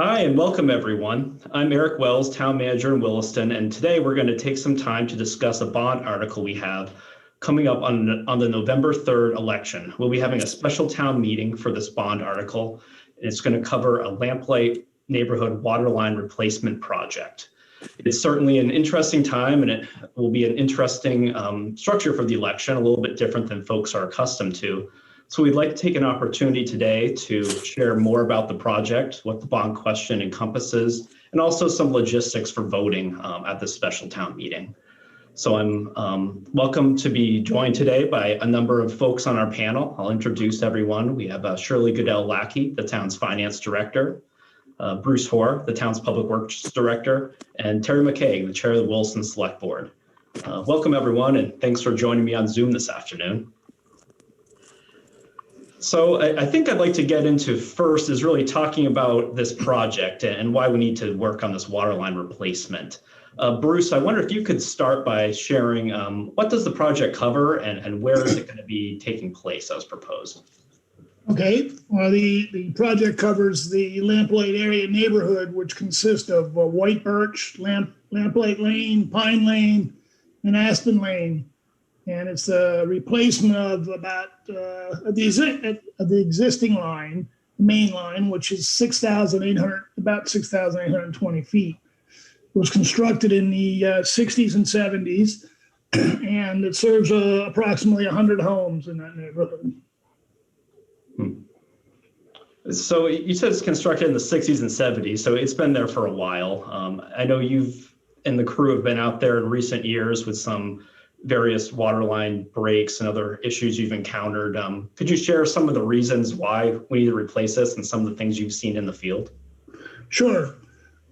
Hi, and welcome everyone. I'm Eric Wells, Town Manager in Williston, and today we're going to take some time to discuss a bond article we have coming up on the November 3rd election. We'll be having a special town meeting for this bond article. It's going to cover a lamplight neighborhood water line replacement project. It's certainly an interesting time, and it will be an interesting structure for the election, a little bit different than folks are accustomed to. So we'd like to take an opportunity today to share more about the project, what the bond question encompasses, and also some logistics for voting at this special town meeting. So I'm welcome to be joined today by a number of folks on our panel. I'll introduce everyone. We have Shirley Goodell-Lackey, the town's finance director, Bruce Hoare, the town's public works director, and Terry McKay, the chair of the Williston Select Board. Welcome everyone, and thanks for joining me on Zoom this afternoon. So I think I'd like to get into first is really talking about this project and why we need to work on this water line replacement. Bruce, I wonder if you could start by sharing what does the project cover and where is it going to be taking place as proposed? Okay, well, the project covers the Lamplight area neighborhood, which consists of White Birch, Lamplight Lane, Pine Lane, and Aspen Lane. And it's a replacement of about the existing line, the main line, which is about 6,820 feet. It was constructed in the 60s and 70s, and it serves approximately 100 homes in that neighborhood. So you said it's constructed in the 60s and 70s, so it's been there for a while. I know you've and the crew have been out there in recent years with some various waterline breaks and other issues you've encountered. Could you share some of the reasons why we need to replace this and some of the things you've seen in the field? Sure.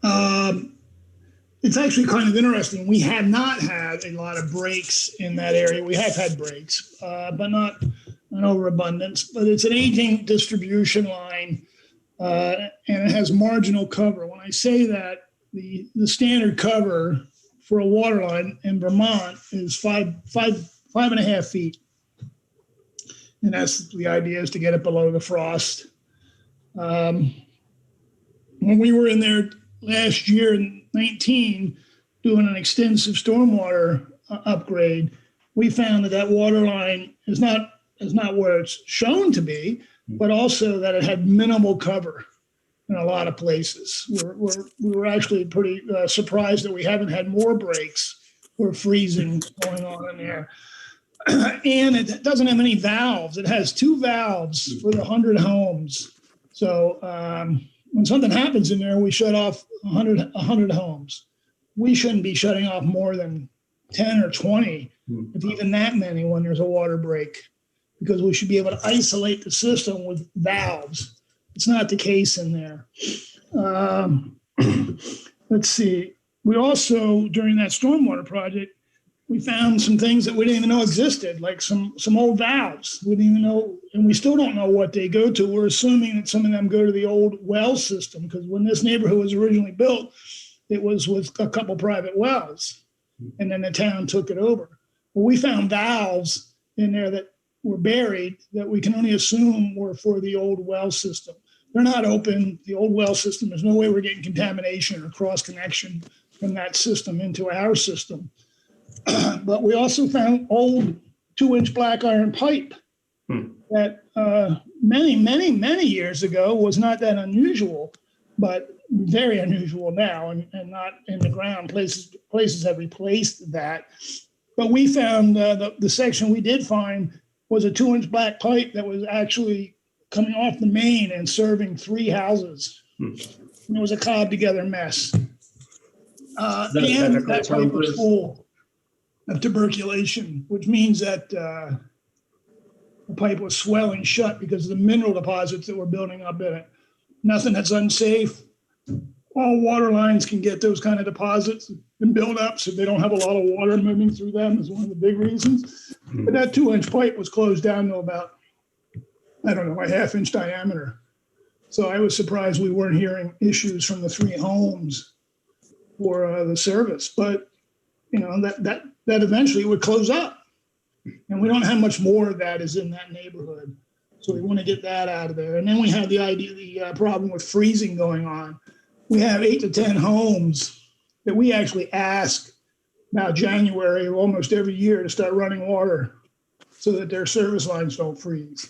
It's actually kind of interesting. We have not had a lot of breaks in that area. We have had breaks, but not an overabundance. But it's an aging distribution line, and it has marginal cover. When I say that, the standard cover for a water line in Vermont is five and a half feet. And that's the idea, is to get it below the frost. When we were in there last year in 19 doing an extensive stormwater upgrade, we found that water line is not where it's shown to be, but also that it had minimal cover in a lot of places. We were actually pretty surprised that we haven't had more breaks or freezing going on in there. And it doesn't have any valves. It has 2 valves for the 100 homes. So when something happens in there, we shut off 100 homes. We shouldn't be shutting off more than 10 or 20, if even that many, when there's a water break, because we should be able to isolate the system with valves. It's not the case in there. Let's see. We also, during that stormwater project, we found some things that we didn't even know existed, like some old valves. We didn't even know, and we still don't know what they go to. We're assuming that some of them go to the old well system, because when this neighborhood was originally built, it was with a couple private wells, and then the town took it over. Well, we found valves in there that were buried that we can only assume were for the old well system. They're not open. The old well system, there's no way we're getting contamination or cross connection from that system into our system. But we also found old 2-inch black iron pipe that many years ago was not that unusual, but very unusual now, and not in the ground. Places have replaced that. But we found the section we did find was a 2-inch black pipe that was actually coming off the main and serving 3 houses. And it was a cobbled together mess. And that pipe was full of tuberculation, which means that the pipe was swelling shut because of the mineral deposits that were building up in it. Nothing that's unsafe. All water lines can get those kind of deposits and build up, so they don't have a lot of water moving through them, is one of the big reasons. But that 2-inch pipe was closed down to about, I don't know, a 1/2-inch diameter. So I was surprised we weren't hearing issues from the 3 homes for the service. But you know, that eventually would close up, and we don't have much more of that is in that neighborhood. So we want to get that out of there. And then we have the problem with freezing going on. we have 8 to 10 homes that we actually ask about January of almost every year to start running water so that their service lines don't freeze.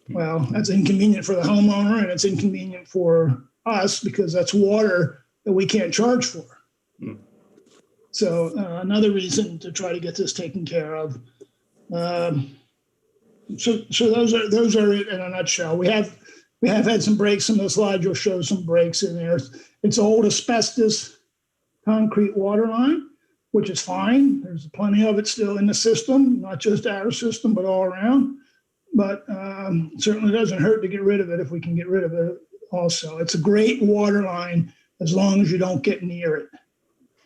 Well, that's inconvenient for the homeowner and it's inconvenient for us because that's water that we can't charge for. So another reason to try to get this taken care of. So those are it in a nutshell. We have had some breaks. Some of the slides will show some breaks in there. It's old asbestos concrete water line, which is fine. There's plenty of it still in the system, not just our system, but all around. But certainly doesn't hurt to get rid of it if we can get rid of it also. It's a great water line as long as you don't get near it.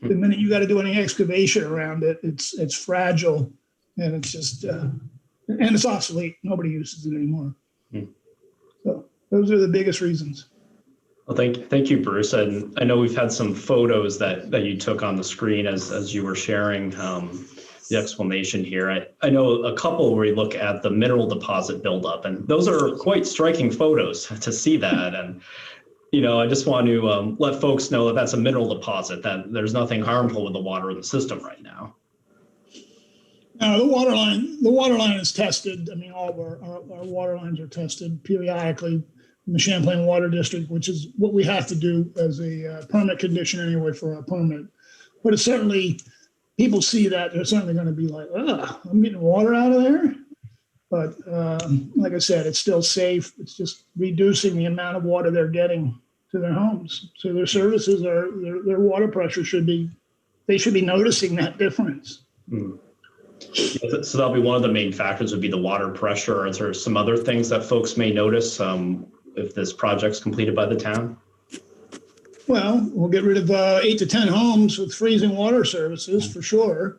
The minute you got to do any excavation around it, it's fragile and it's just and it's obsolete. Nobody uses it anymore. So those are the biggest reasons. Well, thank you, Bruce. And I know we've had some photos that you took on the screen as you were sharing the explanation here. I know a couple where you look at the mineral deposit buildup, and those are quite striking photos to see that. And I just want to let folks know that that's a mineral deposit, that there's nothing harmful with the water in the system right now. The water line is tested. I mean, all of our water lines are tested periodically in the Champlain Water District, which is what we have to do as a permit condition anyway for our permit. But it's certainly, people see that, they're certainly going to be like, I'm getting water out of there. But like I said, it's still safe. It's just reducing the amount of water they're getting to their homes. So their services their water pressure they should be noticing that difference. So that'll be one of the main factors would be the water pressure. Or is there some other things that folks may notice if this project's completed by the town? Well, we'll get rid of 8 to 10 homes with freezing water services for sure.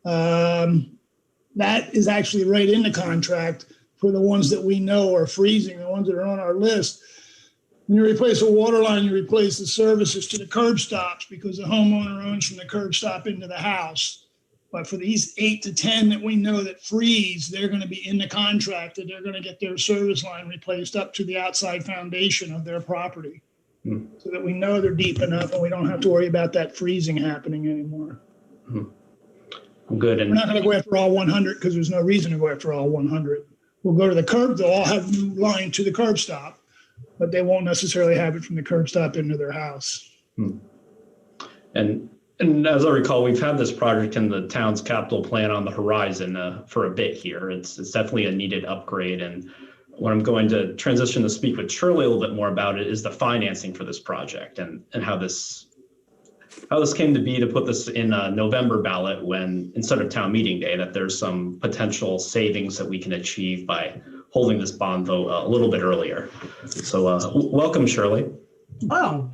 That is actually right in the contract for the ones that we know are freezing, the ones that are on our list. When you replace a water line, you replace the services to the curb stops because the homeowner owns from the curb stop into the house. But for these 8 to 10 that we know that freeze, they're going to be in the contract that they're going to get their service line replaced up to the outside foundation of their property. So that we know they're deep enough and we don't have to worry about that freezing happening anymore. Good. And we're not going to go after all 100 because there's no reason to go after all 100. We'll go to the curb. They'll all have a new line to the curb stop, but they won't necessarily have it from the curb stop into their house. And as I recall, we've had this project in the town's capital plan on the horizon for a bit here. It's definitely a needed upgrade. And what I'm going to transition to speak with Shirley a little bit more about it is the financing for this project and how this came to be to put this in a November ballot when instead of town meeting day, that there's some potential savings that we can achieve by holding this bond vote a little bit earlier. So welcome, Shirley. Oh,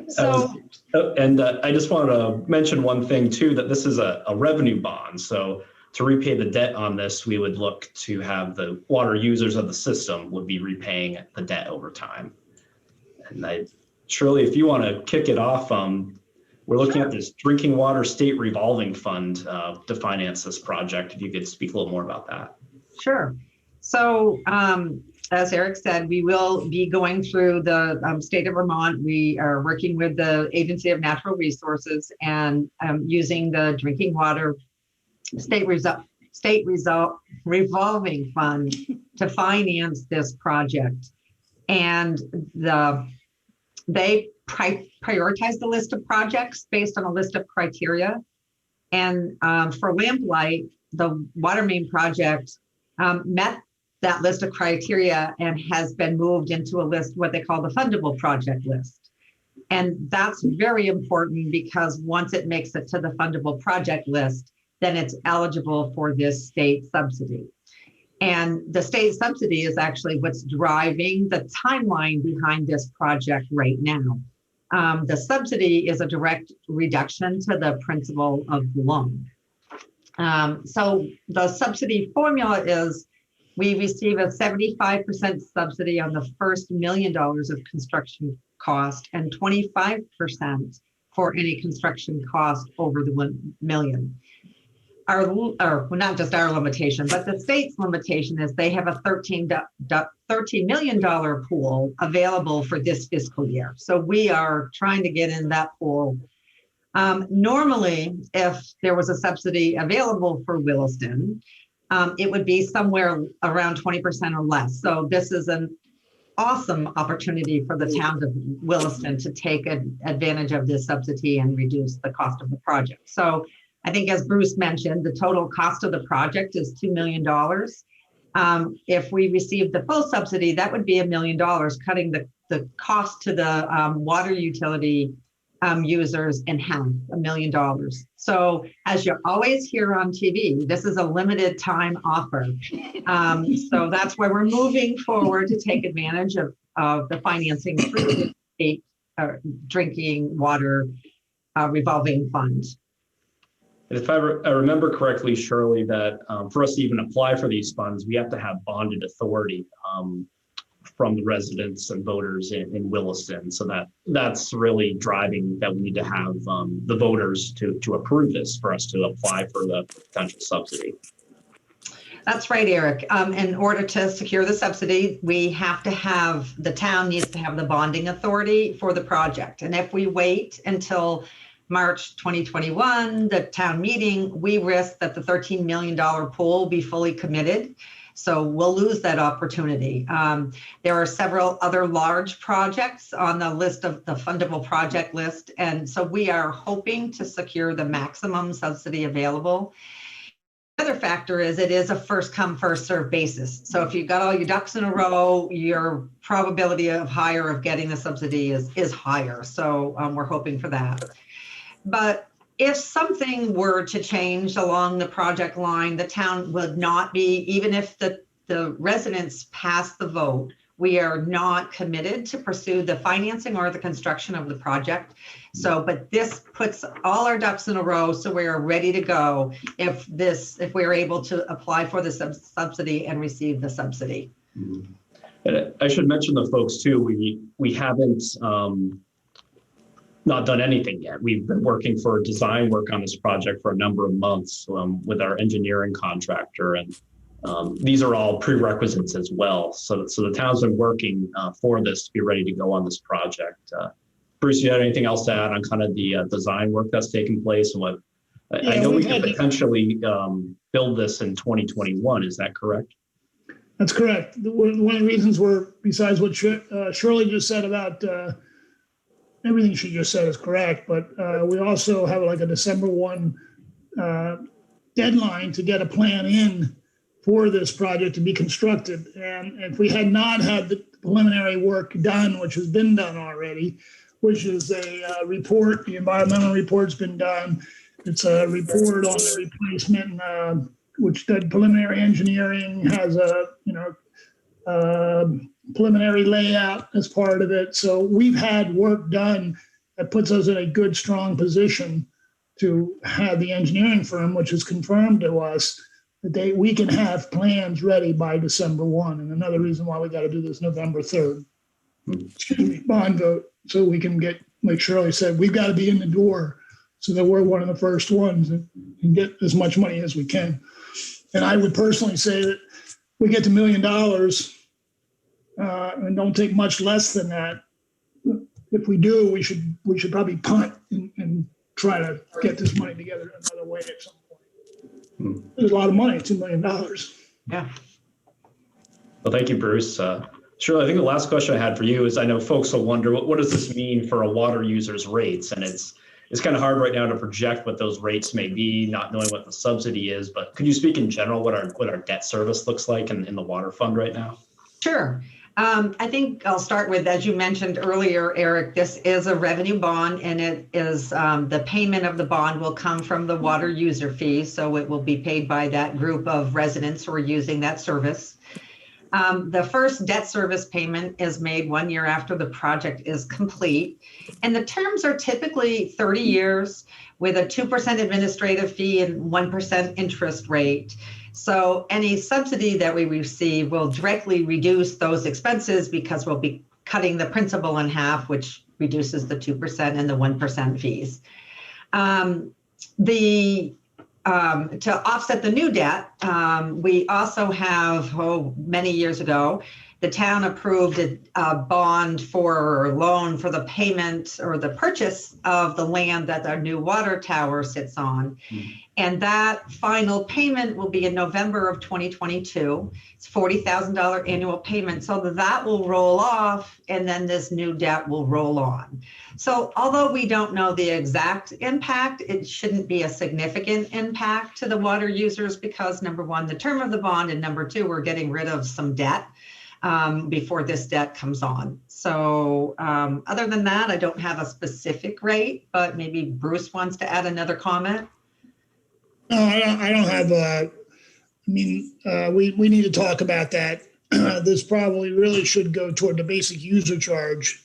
so. I just wanted to mention one thing too, that this is a revenue bond. So to repay the debt on this, we would look to have the water users of the system would be repaying the debt over time. And Shirley, if you want to kick it off, we're looking at this drinking water state revolving fund to finance this project. If you could speak a little more about that. Sure. So as Eric said, we will be going through the state of Vermont. We are working with the Agency of Natural Resources and using the drinking water state revolving fund to finance this project. And they prioritize the list of projects based on a list of criteria. And for Lamplight, the water main project met that list of criteria and has been moved into a list, what they call the fundable project list. And that's very important because once it makes it to the fundable project list, then it's eligible for this state subsidy. And the state subsidy is actually what's driving the timeline behind this project right now. The subsidy is a direct reduction to the principal of the loan. So the subsidy formula is we receive a 75% subsidy on the first $1 million of construction cost and 25% for any construction cost over the 1 million. or well, not just our limitation, but the state's limitation is they have a $13 million pool available for this fiscal year. So we are trying to get in that pool. Normally, if there was a subsidy available for Williston, it would be somewhere around 20% or less. So this is an awesome opportunity for the town of Williston to take advantage of this subsidy and reduce the cost of the project. So I think, as Bruce mentioned, the total cost of the project is $2 million. If we receive the full subsidy, that would be $1 million, cutting the cost to the water utility users in half, $1 million. So as you always hear on TV, this is a limited time offer. So that's why we're moving forward to take advantage of the financing through the state drinking water revolving fund. If I remember correctly, Shirley, that for us to even apply for these funds, we have to have bonded authority from the residents and voters in Williston. So that's really driving that we need to have the voters to approve this for us to apply for the potential subsidy. That's right, Eric. In order to secure the subsidy, the town needs to have the bonding authority for the project. And if we wait until March 2021, the town meeting, we risk that the $13 million pool will be fully committed. So we'll lose that opportunity. There are several other large projects on the list of the fundable project list. And so we are hoping to secure the maximum subsidy available. The other factor is it is a first come, first served basis. So if you've got all your ducks in a row, your probability of getting the subsidy is higher. So we're hoping for that. But if something were to change along the project line, the town would not be, even if the residents pass the vote, we are not committed to pursue the financing or the construction of the project. So, but this puts all our ducks in a row, so we are ready to go if we're able to apply for the subsidy and receive the subsidy. Mm-hmm. And I should mention the folks too, we haven't not done anything yet. We've been working for design work on this project for a number of months with our engineering contractor, and these are all prerequisites as well. So the town's been working for this to be ready to go on this project. Bruce, you had anything else to add on kind of the design work that's taking place and what? I know we could potentially build this in 2021. Is that correct? That's correct. One of the reasons besides what Shirley just said about everything she just said is correct, but we also have like a December 1 deadline to get a plan in for this project to be constructed. And if we had not had the preliminary work done, which has been done already, which is a report, the environmental report's been done. It's a report on the replacement, which the preliminary engineering has preliminary layout as part of it. So we've had work done that puts us in a good, strong position to have the engineering firm, which has confirmed to us that we can have plans ready by December 1. And another reason why we got to do this November 3rd, bond vote, so we can get, like Shirley said, we've got to be in the door so that we're one of the first ones and get as much money as we can. And I would personally say that we get to $1 million and don't take much less than that. If we do, we should probably punt and try to get this money together another way at some point. There's a lot of money, $2 million. Yeah. Well, thank you, Bruce. Shirley, I think the last question I had for you is, I know folks will wonder, what does this mean for a water user's rates? And it's kind of hard right now to project what those rates may be, not knowing what the subsidy is, but could you speak in general what our debt service looks like in the water fund right now? Sure. I think I'll start with, as you mentioned earlier, Eric, this is a revenue bond, and it is the payment of the bond will come from the water user fee. So it will be paid by that group of residents who are using that service. The first debt service payment is made 1 year after the project is complete. And the terms are typically 30 years with a 2% administrative fee and 1% interest rate. So any subsidy that we receive will directly reduce those expenses because we'll be cutting the principal in half, which reduces the 2% and the 1% fees. The to offset the new debt, we also have, many years ago, the town approved a bond for or loan for the payment or the purchase of the land that our new water tower sits on. And that final payment will be in November of 2022. It's $40,000 annual payment. So that will roll off and then this new debt will roll on. So although we don't know the exact impact, it shouldn't be a significant impact to the water users because number one, the term of the bond, and number two, we're getting rid of some debt before this debt comes on. So other than that, I don't have a specific rate, but maybe Bruce wants to add another comment. No, I don't have, we need to talk about that. This probably really should go toward the basic user charge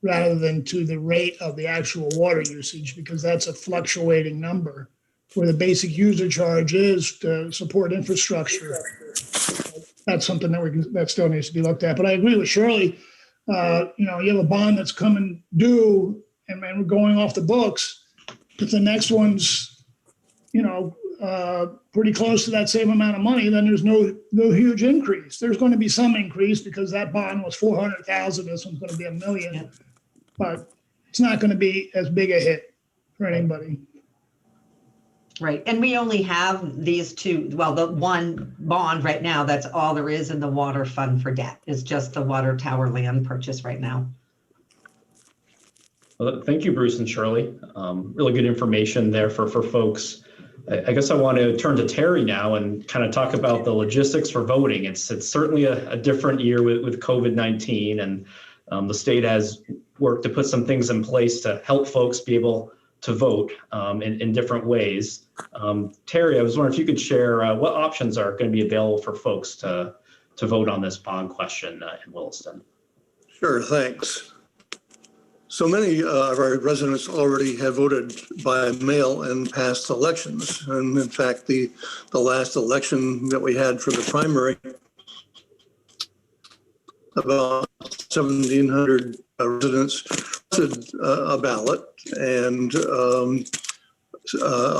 rather than to the rate of the actual water usage, because that's a fluctuating number where the basic user charge is to support infrastructure. That's something that still needs to be looked at. But I agree with Shirley. You have a bond that's coming due and we're going off the books. If the next one's, pretty close to that same amount of money, then there's no huge increase. There's going to be some increase because that bond was 400,000. This one's going to be $1 million, but it's not going to be as big a hit for anybody. Right. And we only have these two, well, the one bond right now, that's all there is in the water fund for debt is just the water tower land purchase right now. Well, thank you, Bruce and Shirley. Really good information there for folks. I guess I want to turn to Terry now and kind of talk about the logistics for voting. It's certainly a different year with COVID-19, and the state has worked to put some things in place to help folks be able to vote in different ways. Terry, I was wondering if you could share what options are going to be available for folks to vote on this bond question in Williston. Sure, thanks. So many of our residents already have voted by mail in past elections. And in fact, the last election that we had for the primary, about 1,700 residents posted a ballot, and a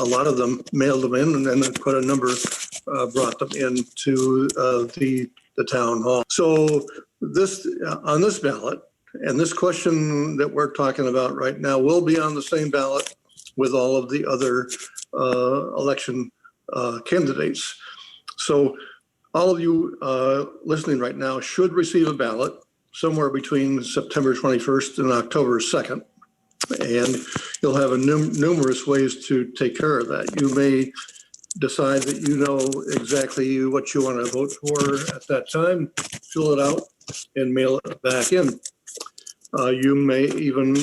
lot of them mailed them in, and then quite a number brought them into the town hall. So on this ballot, and this question that we're talking about right now will be on the same ballot with all of the other election candidates. So all of you listening right now should receive a ballot somewhere between September 21st and October 2nd. And you'll have numerous ways to take care of that. You may decide that you know exactly what you want to vote for at that time, fill it out, and mail it back in. You may even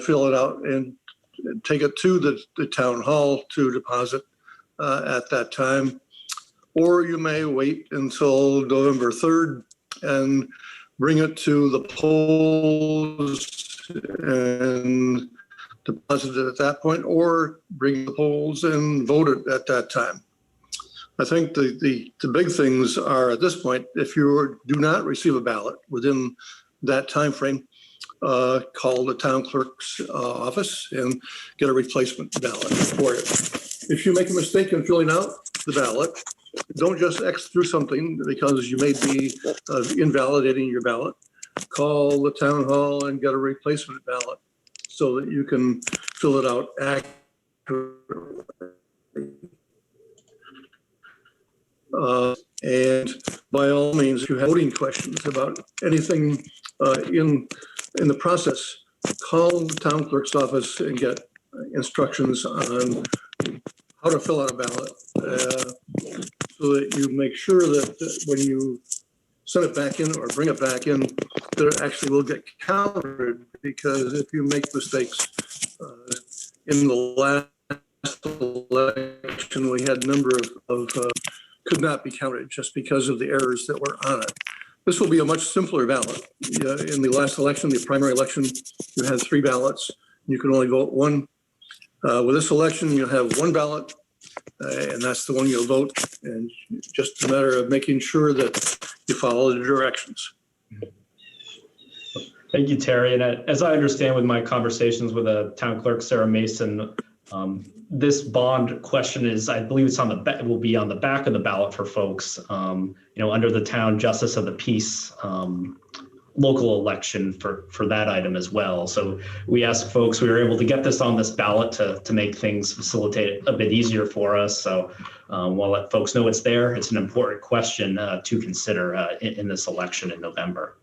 fill it out and take it to the town hall to deposit at that time. Or you may wait until November 3rd and bring it to the polls and deposit it at that point, or bring the polls and vote it at that time. I think the big things are at this point, if you do not receive a ballot within that time frame, call the town clerk's office and get a replacement ballot for it. If you make a mistake in filling out the ballot, don't just X through something because you may be invalidating your ballot. Call the town hall and get a replacement ballot so that you can fill it out accurately. And by all means, if you have voting questions about anything in the process, call the town clerk's office and get instructions on how to fill out a ballot so that you make sure that when you send it back in or bring it back in, that it actually will get counted. Because if you make mistakes, in the last election, we had a number of could not be counted just because of the errors that were on it. This will be a much simpler ballot. In the last election, the primary election, you had 3 ballots. You can only vote 1. With this election, you'll have 1 ballot, and that's the one you'll vote. And just a matter of making sure that you follow the directions. Thank you, Terry. And as I understand with my conversations with the town clerk, Sarah Mason, This bond question is, I believe it's on the will be on the back of the ballot for folks, under the town justice of the peace local election for that item as well. So we asked folks, we were able to get this on this ballot to make things facilitate a bit easier for us. So we'll let folks know it's there. It's an important question to consider in this election in November.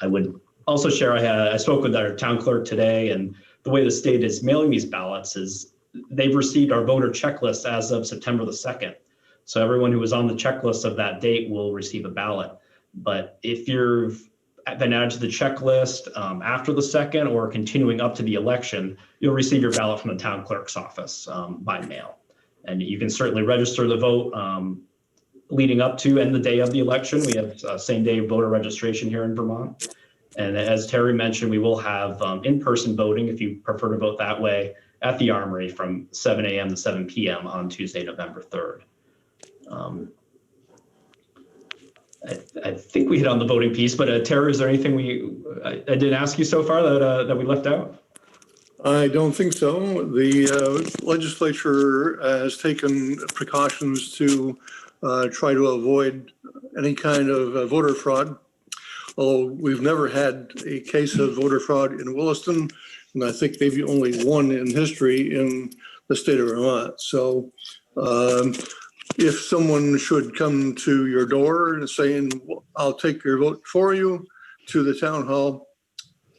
I would also share, I spoke with our town clerk today, and the way the state is mailing these ballots is they've received our voter checklist as of September the 2nd. So everyone who was on the checklist of that date will receive a ballot. But if you've been added to the checklist after the 2nd or continuing up to the election, you'll receive your ballot from the town clerk's office by mail. And you can certainly register the vote leading up to and the day of the election. We have same day voter registration here in Vermont. And as Terry mentioned, we will have in-person voting if you prefer to vote that way at the Armory from 7 a.m. to 7 p.m. on Tuesday, November 3rd. I think we hit on the voting piece, but Terry, is there anything I didn't ask you so far that we left out? I don't think so. The legislature has taken precautions to try to avoid any kind of voter fraud. Although we've never had a case of voter fraud in Williston, and I think maybe only one in history in the state of Vermont. So if someone should come to your door and saying, I'll take your vote for you to the town hall,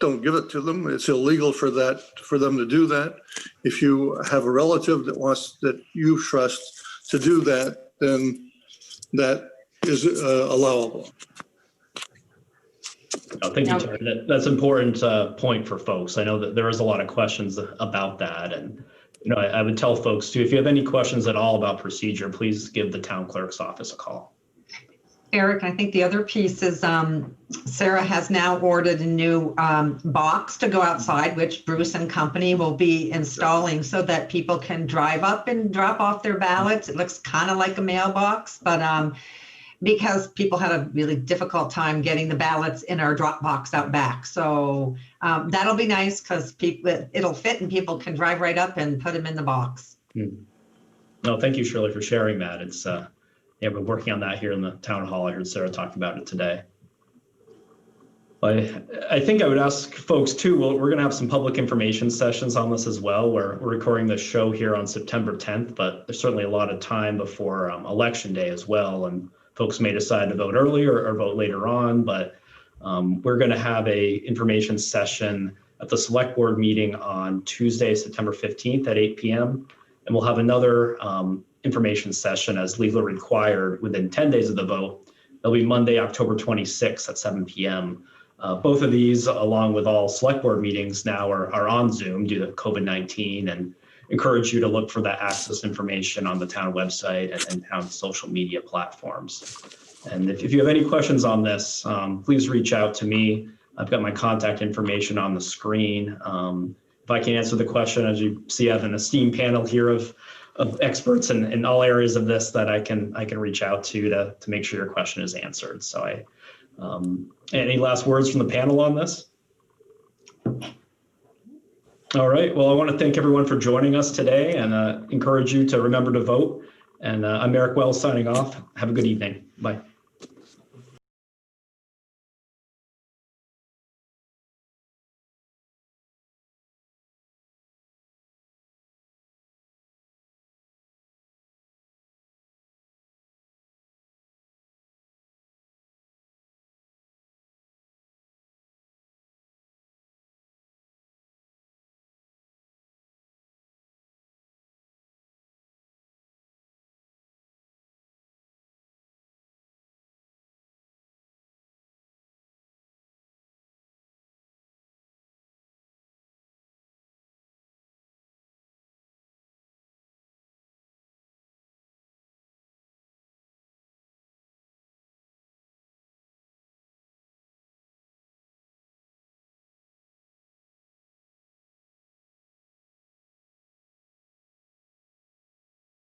don't give it to them. It's illegal for them to do that. If you have a relative that you trust to do that, then that is allowable. Oh, thank you, Terry. That's an important point for folks. I know that there is a lot of questions about that. And I would tell folks too, if you have any questions at all about procedure, please give the town clerk's office a call. Eric, I think the other piece is Sarah has now ordered a new box to go outside, which Bruce and company will be installing so that people can drive up and drop off their ballots. It looks kind of like a mailbox, but because people had a really difficult time getting the ballots in our drop box out back. So that'll be nice because it'll fit and people can drive right up and put them in the box. No, thank you, Shirley, for sharing that. It's we're working on that here in the town hall. I heard Sarah talk about it today. I think I would ask folks too, we're going to have some public information sessions on this as well. We're recording this show here on September 10th, but there's certainly a lot of time before election day as well. And folks may decide to vote earlier or vote later on, but we're going to have a information session at the select board meeting on Tuesday, September 15th at 8 p.m. And we'll have another information session as legally required within 10 days of the vote. That'll be Monday, October 26th at 7 p.m. Both of these, along with all select board meetings now, are on Zoom due to COVID-19, and encourage you to look for that access information on the town website and town social media platforms. And if you have any questions on this, please reach out to me. I've got my contact information on the screen. If I can answer the question, as you see, I have an esteemed panel here of experts in all areas of this that I can reach out to make sure your question is answered. So any last words from the panel on this? All right. Well, I want to thank everyone for joining us today and encourage you to remember to vote. And I'm Eric Wells signing off. Have a good evening. Bye.